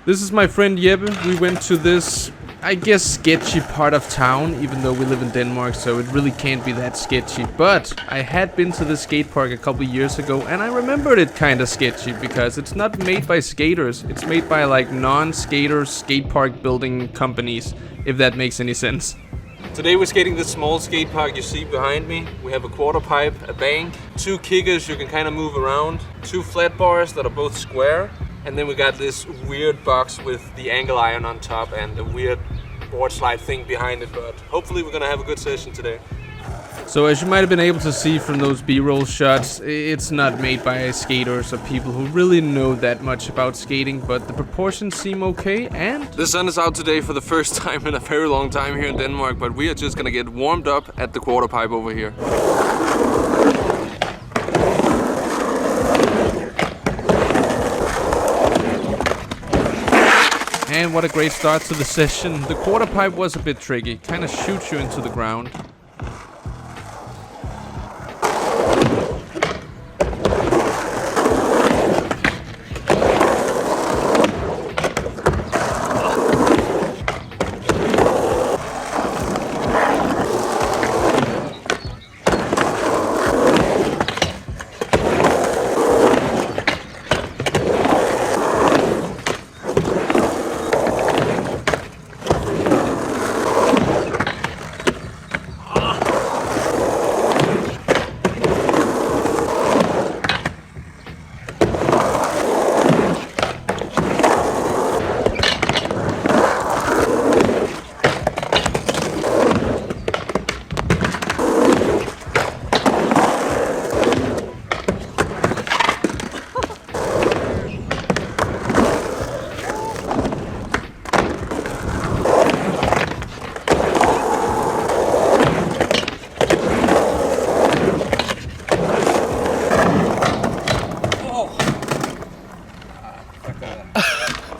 This is my friend Jeppe. We went to this, I guess, sketchy part of town, even though we live in Denmark, so it really can't be that sketchy. But I had been to the skate park a couple years ago, and I remembered it kind of sketchy because it's not made by skaters. It's made by like non-skater skate park building companies, if that makes any sense. Today we're skating this small skate park you see behind me. We have a quarter pipe, a bank, 2 kickers you can kind of move around, 2 flat bars that are both square, and then we got this weird box with the angle iron on top and a weird board slide thing behind it, but hopefully we're gonna have a good session today. So as you might have been able to see from those B-roll shots, it's not made by skaters or people who really know that much about skating, but the proportions seem okay. And the sun is out today for the first time in a very long time here in Denmark, but we are just gonna get warmed up at the quarter pipe over here. And what a great start to the session. The quarter pipe was a bit tricky, kind of shoots you into the ground.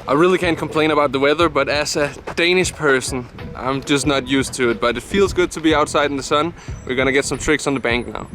I really can't complain about the weather, but as a Danish person, I'm just not used to it. But it feels good to be outside in the sun. We're gonna get some tricks on the bank now.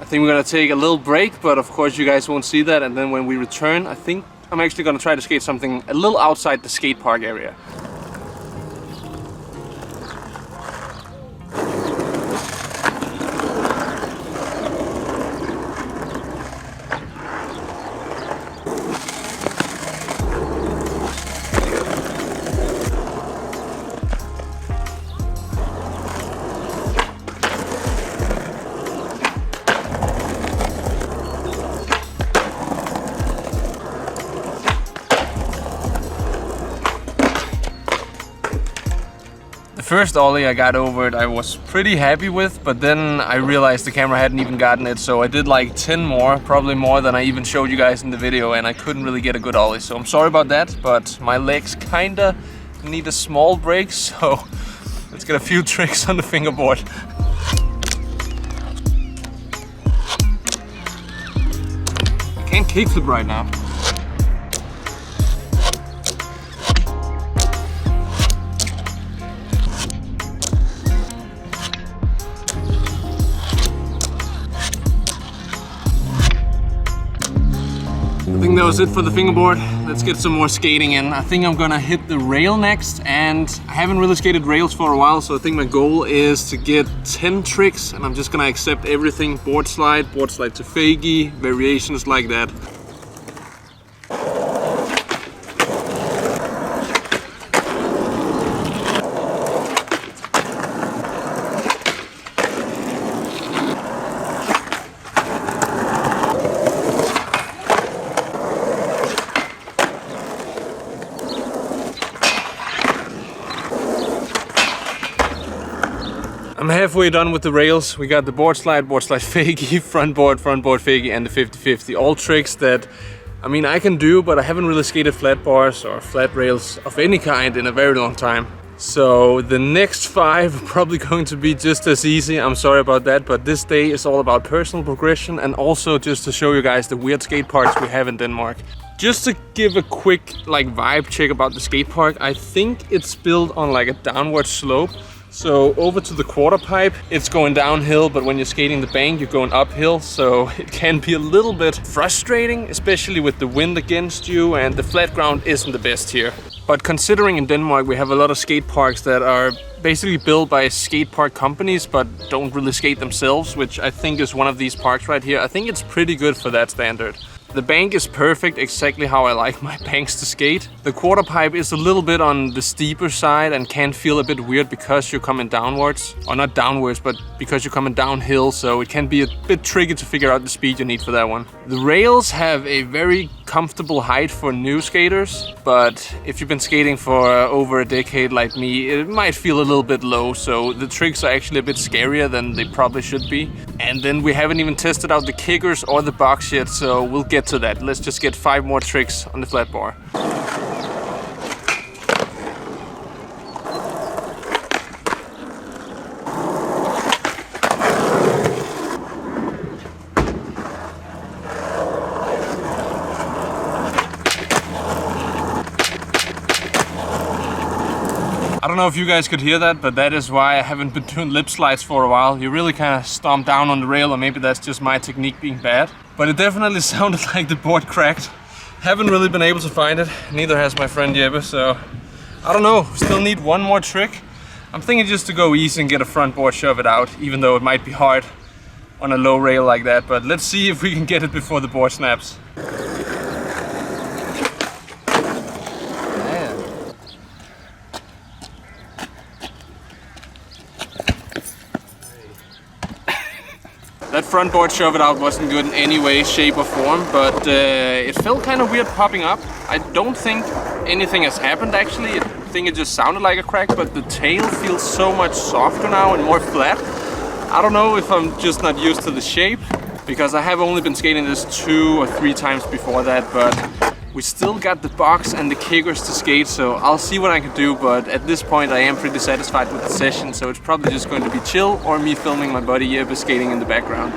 I think we're gonna take a little break, but of course you guys won't see that, and then when we return, I think I'm actually gonna try to skate something a little outside the skate park area. The first ollie I got over it I was pretty happy with, but then I realized the camera hadn't even gotten it, so I did like 10 more, probably more than I even showed you guys in the video, and I couldn't really get a good ollie, so I'm sorry about that, but my legs kinda need a small break, so let's get a few tricks on the fingerboard. I can't kickflip right now. I think that was it for the fingerboard. Let's get some more skating in. I think I'm gonna hit the rail next, and I haven't really skated rails for a while, so I think my goal is to get 10 tricks, and I'm just gonna accept everything. Board slide to fagie, variations like that. I'm halfway done with the rails. We got the board slide fagie, front board fagie, and the 50-50. All tricks that, I mean, I can do, but I haven't really skated flat bars or flat rails of any kind in a very long time. So the next 5 are probably going to be just as easy. I'm sorry about that, but this day is all about personal progression and also just to show you guys the weird skate parks we have in Denmark. Just to give a quick vibe check about the skate park, I think it's built on a downward slope. So over to the quarter pipe, it's going downhill, but when you're skating the bank, you're going uphill. So it can be a little bit frustrating, especially with the wind against you, and the flat ground isn't the best here. But considering in Denmark we have a lot of skate parks that are basically built by skate park companies but don't really skate themselves, which I think is one of these parks right here. I think it's pretty good for that standard. The bank is perfect, exactly how I like my banks to skate. The quarter pipe is a little bit on the steeper side and can feel a bit weird because you're coming downwards. Or not downwards, but because you're coming downhill, so it can be a bit tricky to figure out the speed you need for that one. The rails have a very comfortable height for new skaters, but if you've been skating for over a decade like me, it might feel a little bit low, so the tricks are actually a bit scarier than they probably should be. And then we haven't even tested out the kickers or the box yet, so we'll get to that. Let's just get 5 more tricks on the flat bar. I don't know if you guys could hear that, but that is why I haven't been doing lip slides for a while. You really kind of stomp down on the rail, or maybe that's just my technique being bad. But it definitely sounded like the board cracked. Haven't really been able to find it, neither has my friend Jeppe, so I don't know, still need 1 more trick. I'm thinking just to go easy and get a front board, shove it out, even though it might be hard on a low rail like that, but let's see if we can get it before the board snaps. That front board shove it out wasn't good in any way, shape or form, but it felt kind of weird popping up. I don't think anything has happened actually. I think it just sounded like a crack, but the tail feels so much softer now and more flat. I don't know if I'm just not used to the shape, because I have only been skating this 2 or 3 times before that, but we still got the box and the kickers to skate, so I'll see what I can do, but at this point I am pretty satisfied with the session, so it's probably just going to be chill or me filming my buddy Jeppe skating in the background.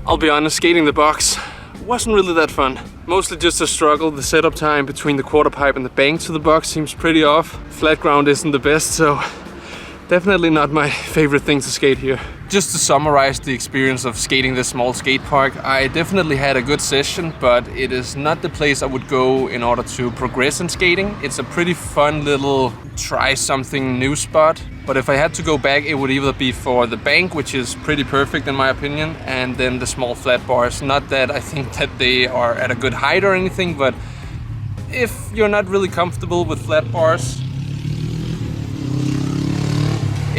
I'll be honest, skating the box wasn't really that fun. Mostly just a struggle. The setup time between the quarter pipe and the bank to the box seems pretty off. Flat ground isn't the best, so definitely not my favorite thing to skate here. Just to summarize the experience of skating this small skate park, I definitely had a good session, but it is not the place I would go in order to progress in skating. It's a pretty fun little try something new spot. But if I had to go back, it would either be for the bank, which is pretty perfect in my opinion, and then the small flat bars. Not that I think that they are at a good height or anything, but if you're not really comfortable with flat bars,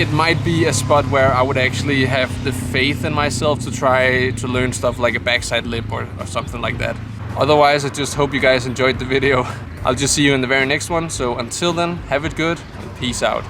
it might be a spot where I would actually have the faith in myself to try to learn stuff like a backside lip or something like that. Otherwise, I just hope you guys enjoyed the video. I'll just see you in the very next one. So until then, have it good and peace out.